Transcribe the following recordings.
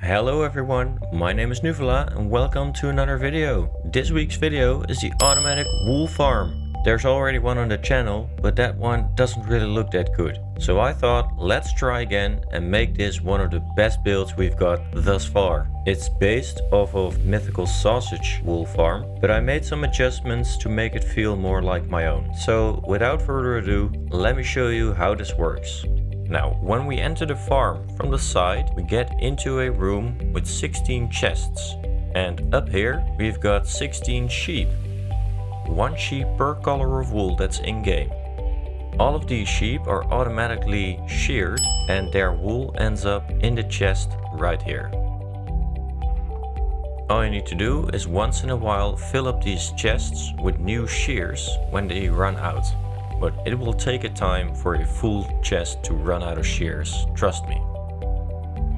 Hello everyone, my name is Nuvela and welcome to another video. This week's video is the automatic wool farm. There's already one on the channel, but that one doesn't really look that good. So I thought, let's try again and make this one of the best builds we've got thus far. It's based off of Mythicalsausage wool farm, but I made some adjustments to make it feel more like my own. So without further ado, let me show you how this works. Now, when we enter the farm from the side, we get into a room with 16 chests. And up here, we've got 16 sheep. One sheep per color of wool that's in game. All of these sheep are automatically sheared and their wool ends up in the chest right here. All you need to do is once in a while fill up these chests with new shears when they run out. But it will take a time for a full chest to run out of shears, trust me.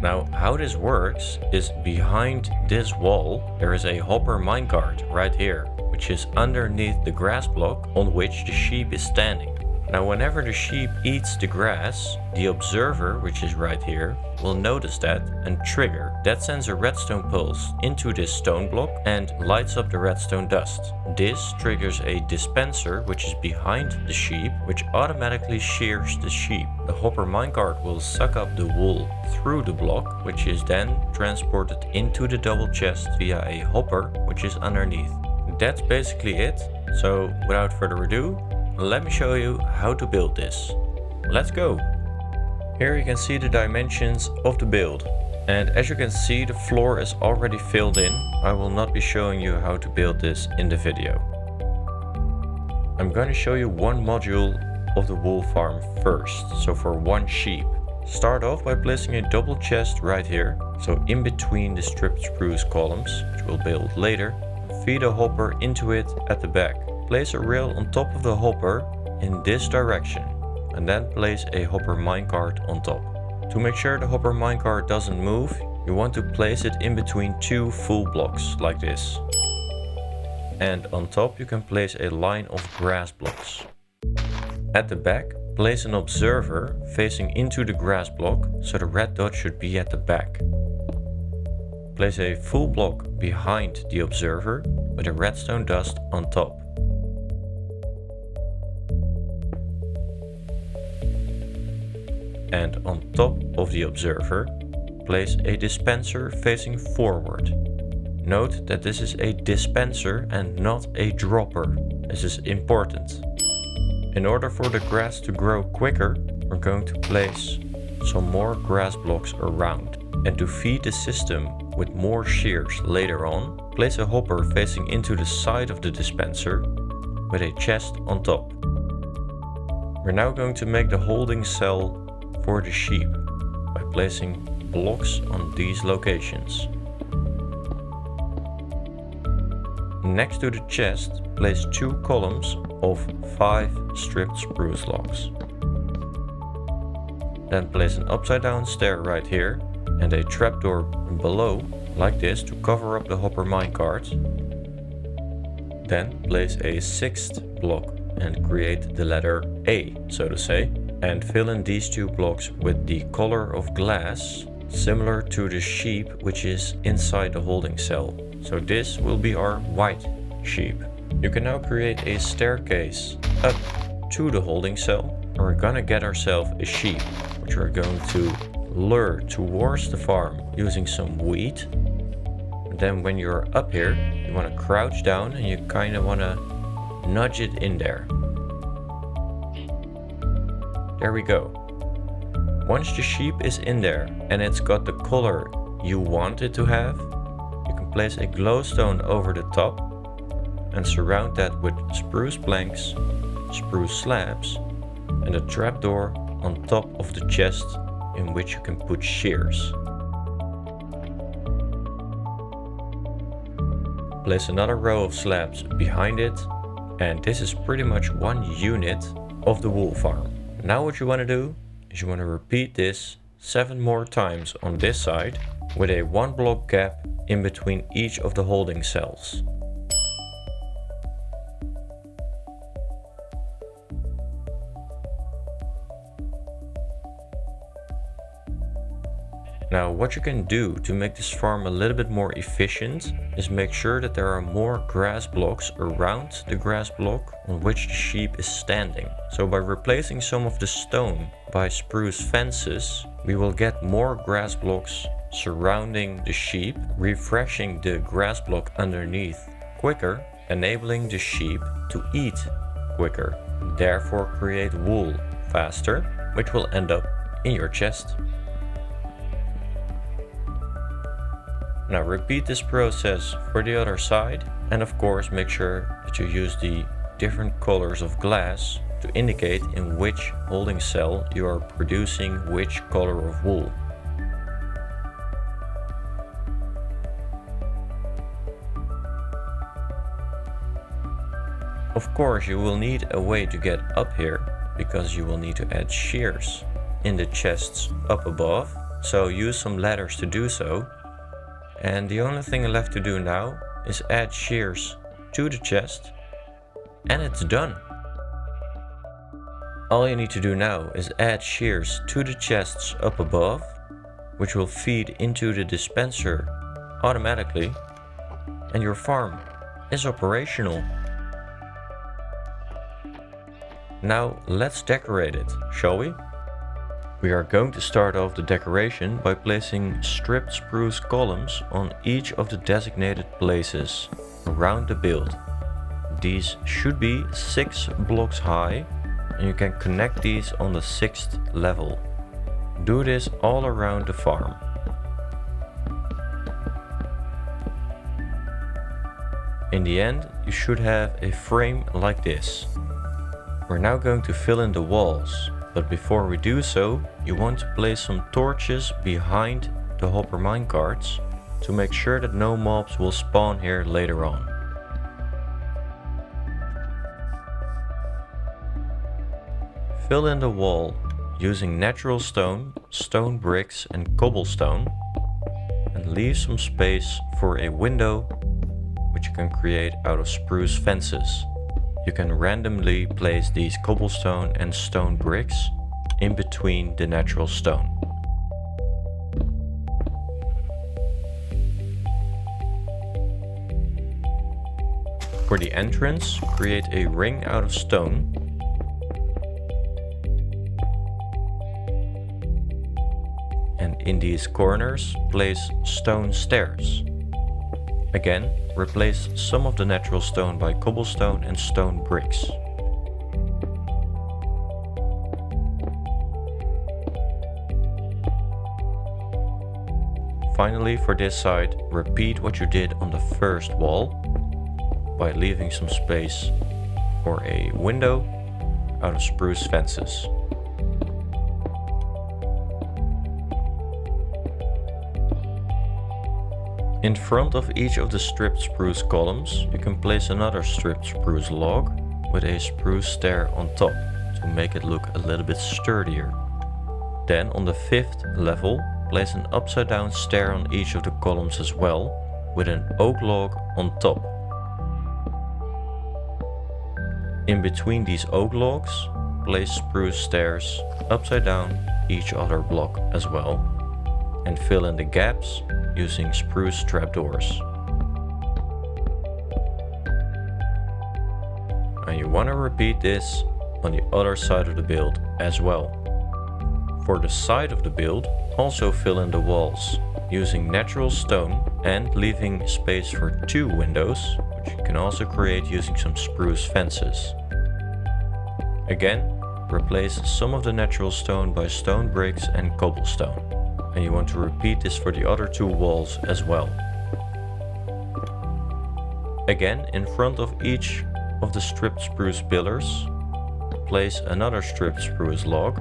Now, how this works is behind this wall there is a Hopper Minecart right here, which is underneath the grass block on which the sheep is standing. Now, whenever the sheep eats the grass, the observer, which is right here, will notice that and trigger. That sends a redstone pulse into this stone block and lights up the redstone dust. This triggers a dispenser, which is behind the sheep, which automatically shears the sheep. The Hopper Minecart will suck up the wool through the block, which is then transported into the double chest via a hopper, which is underneath. That's basically it. So without further ado, let me show you how to build this. Let's go! Here you can see the dimensions of the build. And as you can see, the floor is already filled in. I will not be showing you how to build this in the video. I'm going to show you one module of the wool farm first. So for one sheep. Start off by placing a double chest right here. So in between the stripped spruce columns, which we'll build later. Feed a hopper into it at the back. Place a rail on top of the hopper in this direction and then place a Hopper Minecart on top. To make sure the Hopper Minecart doesn't move, you want to place it in between two full blocks like this. And on top you can place a line of grass blocks. At the back, place an observer facing into the grass block, so the red dot should be at the back. Place a full block behind the observer with a redstone dust on top. And on top of the observer, place a dispenser facing forward. Note that this is a dispenser and not a dropper. This is important. In order for the grass to grow quicker, we're going to place some more grass blocks around. And to feed the system with more shears later on, place a hopper facing into the side of the dispenser with a chest on top. We're now going to make the holding cell for the sheep by placing blocks on these locations. Next to the chest, place two columns of 5 stripped spruce logs. Then place an upside down stair right here and a trapdoor below like this to cover up the Hopper Minecart. Then place a 6th block and create the letter A, so to say. And fill in these two blocks with the color of glass similar to the sheep which is inside the holding cell. So this will be our white sheep. You can now create a staircase up to the holding cell and we're gonna get ourselves a sheep which we're going to lure towards the farm using some wheat. And then when you're up here, you want to crouch down and you kind of want to nudge it in there. There we go. Once the sheep is in there and it's got the color you want it to have, you can place a glowstone over the top and surround that with spruce planks, spruce slabs and a trapdoor on top of the chest in which you can put shears. Place another row of slabs behind it and this is pretty much one unit of the wool farm. Now what you want to do is you want to repeat this 7 more times on this side with a 1 block gap in between each of the holding cells. Now what you can do to make this farm a little bit more efficient is make sure that there are more grass blocks around the grass block on which the sheep is standing. So by replacing some of the stone by spruce fences, we will get more grass blocks surrounding the sheep, refreshing the grass block underneath quicker, enabling the sheep to eat quicker, therefore create wool faster, which will end up in your chest. Now repeat this process for the other side, and of course make sure that you use the different colors of glass to indicate in which holding cell you are producing which color of wool. Of course you will need a way to get up here, because you will need to add shears in the chests up above, so use some ladders to do so. And the only thing left to do now is add shears to the chest, and it's done. All you need to do now is add shears to the chests up above, which will feed into the dispenser automatically, and your farm is operational. Now let's decorate it, shall we? We are going to start off the decoration by placing stripped spruce columns on each of the designated places around the build. These should be 6 blocks high, and you can connect these on the 6th level. Do this all around the farm. In the end, you should have a frame like this. We're now going to fill in the walls. But before we do so, you want to place some torches behind the Hopper Minecarts to make sure that no mobs will spawn here later on. Fill in the wall using natural stone, stone bricks and cobblestone, and leave some space for a window which you can create out of spruce fences. You can randomly place these cobblestone and stone bricks in between the natural stone. For the entrance, create a ring out of stone. And in these corners, place stone stairs. Again, replace some of the natural stone by cobblestone and stone bricks. Finally, for this side, repeat what you did on the first wall by leaving some space for a window out of spruce fences. In front of each of the stripped spruce columns, you can place another stripped spruce log with a spruce stair on top to make it look a little bit sturdier. Then on the 5th level, place an upside down stair on each of the columns as well, with an oak log on top. In between these oak logs, place spruce stairs upside down each other block as well, and fill in the gaps using spruce trapdoors. And you want to repeat this on the other side of the build as well. For the side of the build, also fill in the walls using natural stone and leaving space for 2 windows, which you can also create using some spruce fences. Again, replace some of the natural stone by stone bricks and cobblestone. And you want to repeat this for the other 2 walls as well. Again, in front of each of the stripped spruce pillars, place another stripped spruce log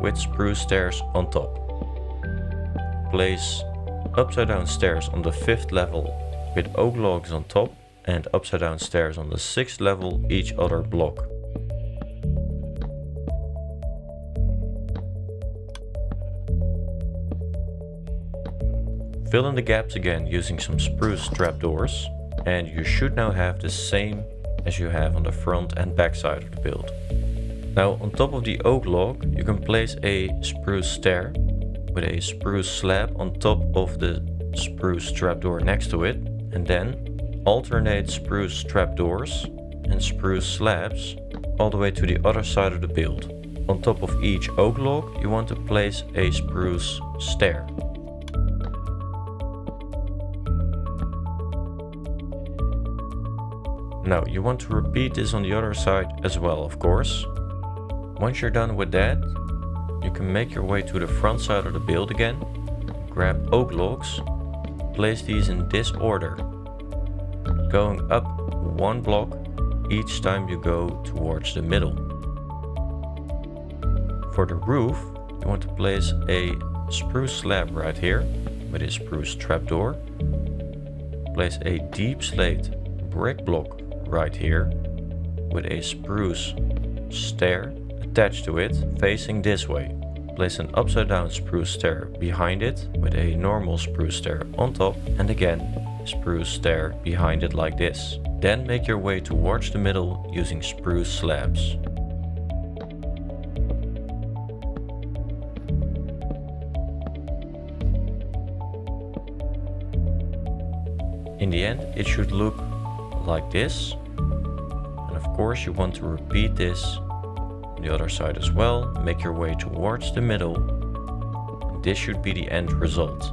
with spruce stairs on top. Place upside down stairs on the 5th level with oak logs on top, and upside down stairs on the 6th level each other block. Fill in the gaps again using some spruce trapdoors, and you should now have the same as you have on the front and back side of the build. Now on top of the oak log you can place a spruce stair with a spruce slab on top of the spruce trapdoor next to it, and then alternate spruce trapdoors and spruce slabs all the way to the other side of the build. On top of each oak log you want to place a spruce stair. Now you want to repeat this on the other side as well, of course. Once you're done with that, you can make your way to the front side of the build again, grab oak logs, place these in this order, going up one block each time you go towards the middle. For the roof, you want to place a spruce slab right here with a spruce trapdoor, place a Deepslate brick block right here with a spruce stair attached to it facing this way. Place an upside down spruce stair behind it with a normal spruce stair on top, and again spruce stair behind it like this. Then make your way towards the middle using spruce slabs. In the end it should look like this, and of course you want to repeat this on the other side as well. Make your way towards the middle, and this should be the end result.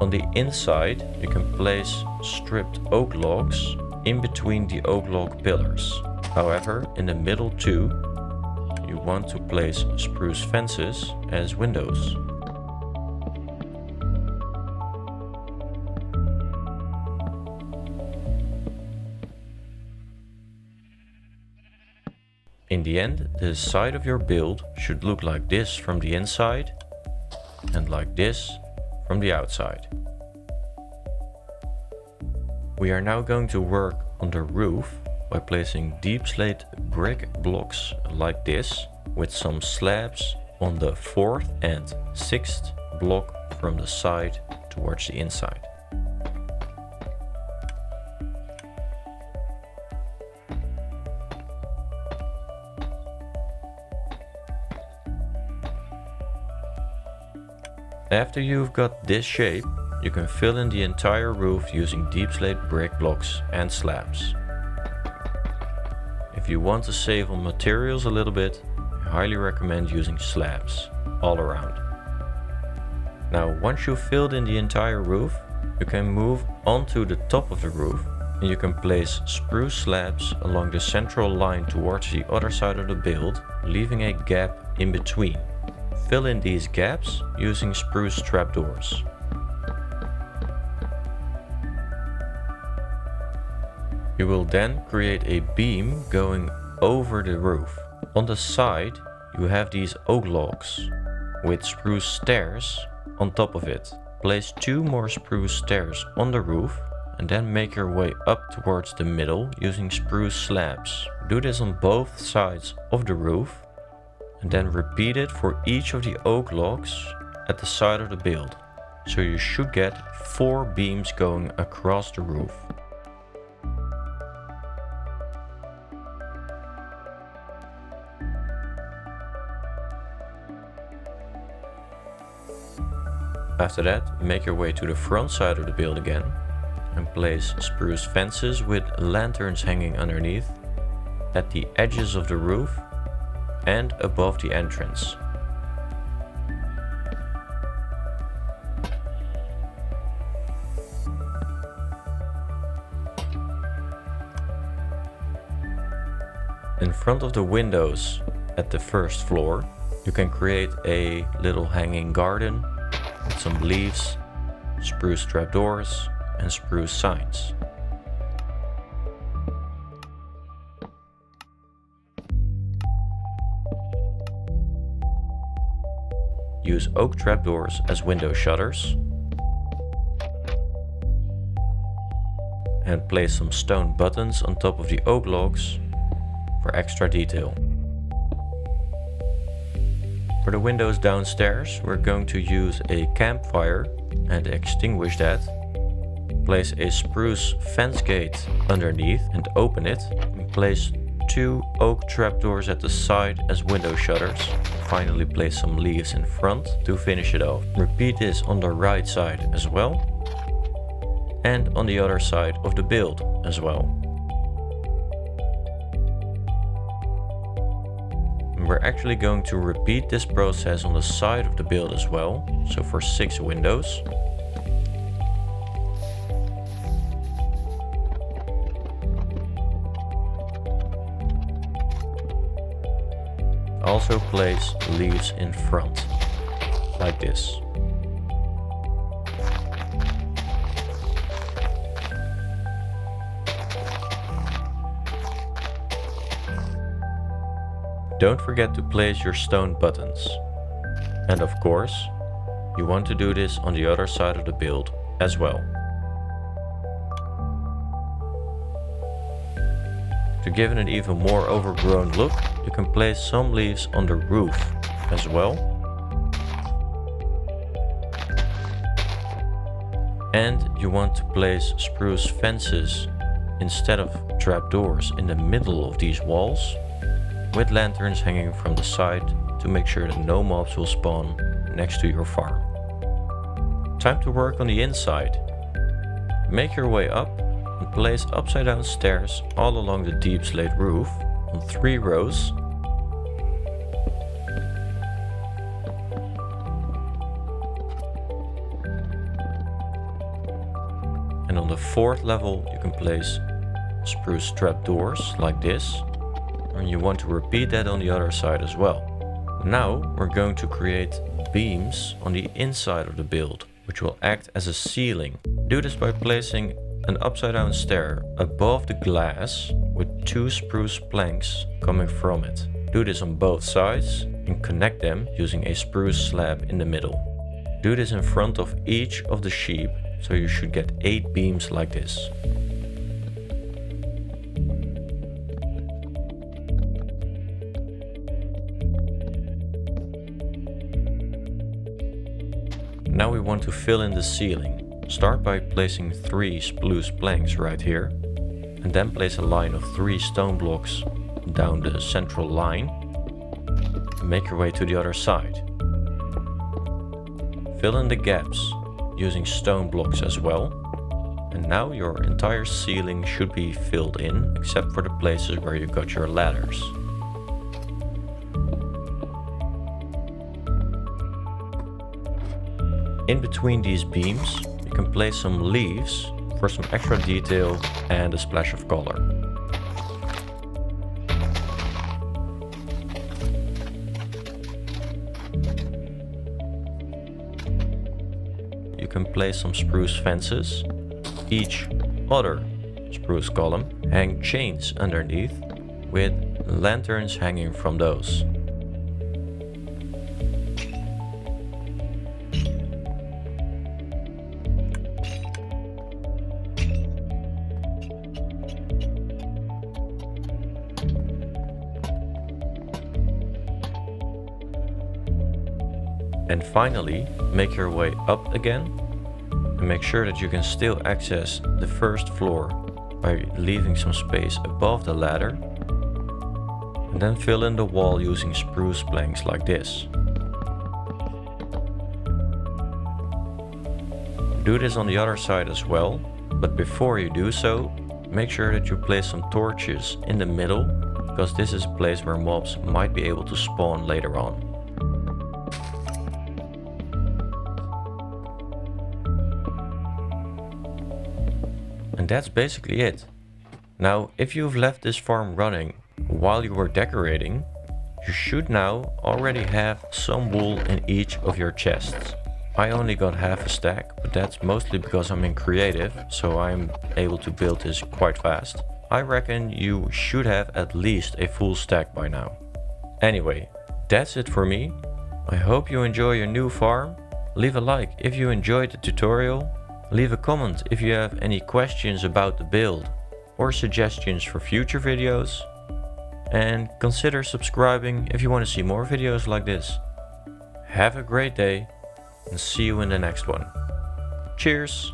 On the inside you can place stripped oak logs in between the oak log pillars. However, in the middle too you want to place spruce fences as windows. In the end, the side of your build should look like this from the inside and like this from the outside. We are now going to work on the roof by placing Deepslate brick blocks like this, with some slabs on the 4th and 6th block from the side towards the inside. After you've got this shape, you can fill in the entire roof using Deepslate brick blocks and slabs. If you want to save on materials a little bit, I highly recommend using slabs all around. Now once you've filled in the entire roof, you can move onto the top of the roof, and you can place spruce slabs along the central line towards the other side of the build, leaving a gap in between. Fill in these gaps using spruce trapdoors. You will then create a beam going over the roof. On the side you have these oak logs with spruce stairs on top of it. Place 2 more spruce stairs on the roof and then make your way up towards the middle using spruce slabs. Do this on both sides of the roof, and then repeat it for each of the oak logs at the side of the build. So you should get 4 beams going across the roof. After that, make your way to the front side of the build again and place spruce fences with lanterns hanging underneath at the edges of the roof and above the entrance. In front of the windows at the first floor, you can create a little hanging garden with some leaves, spruce trapdoors and spruce signs. Use oak trapdoors as window shutters and place some stone buttons on top of the oak logs for extra detail. For the windows downstairs, we're going to use a campfire and extinguish that. Place a spruce fence gate underneath and open it, and place 2 oak trapdoors at the side as window shutters. Finally place some leaves in front to finish it off. Repeat this on the right side as well, and on the other side of the build as well. We're actually going to repeat this process on the side of the build as well, so for 6 windows. Also place leaves in front, like this. Don't forget to place your stone buttons. And of course, you want to do this on the other side of the build as well. To give it an even more overgrown look, you can place some leaves on the roof as well. And you want to place spruce fences instead of trapdoors in the middle of these walls, with lanterns hanging from the side to make sure that no mobs will spawn next to your farm. Time to work on the inside. Make your way up and place upside down stairs all along the deep slate roof on 3 rows. And on the 4th level you can place spruce trapdoors like this, and you want to repeat that on the other side as well. Now we're going to create beams on the inside of the build, which will act as a ceiling. Do this by placing an upside down stair above the glass with 2 spruce planks coming from it. Do this on both sides and connect them using a spruce slab in the middle. Do this in front of each of the sheep, so you should get 8 beams like this. Now we want to fill in the ceiling. Start by placing 3 spruce planks right here, and then place a line of 3 stone blocks down the central line, and make your way to the other side. Fill in the gaps using stone blocks as well, and now your entire ceiling should be filled in, except for the places where you got your ladders. In between these beams, you can place some leaves for some extra detail and a splash of color. You can place some spruce fences, each other spruce column, hang chains underneath with lanterns hanging from those. And finally, make your way up again and make sure that you can still access the first floor by leaving some space above the ladder, and then fill in the wall using spruce planks like this. Do this on the other side as well, but before you do so, make sure that you place some torches in the middle, because this is a place where mobs might be able to spawn later on. And that's basically it. Now, if you've left this farm running while you were decorating, you should now already have some wool in each of your chests. I only got half a stack, but that's mostly because I'm in creative, so I'm able to build this quite fast. I reckon you should have at least a full stack by now. Anyway, that's it for me. I hope you enjoy your new farm. Leave a like if you enjoyed the tutorial. Leave a comment if you have any questions about the build or suggestions for future videos. And consider subscribing if you want to see more videos like this. Have a great day and see you in the next one. Cheers!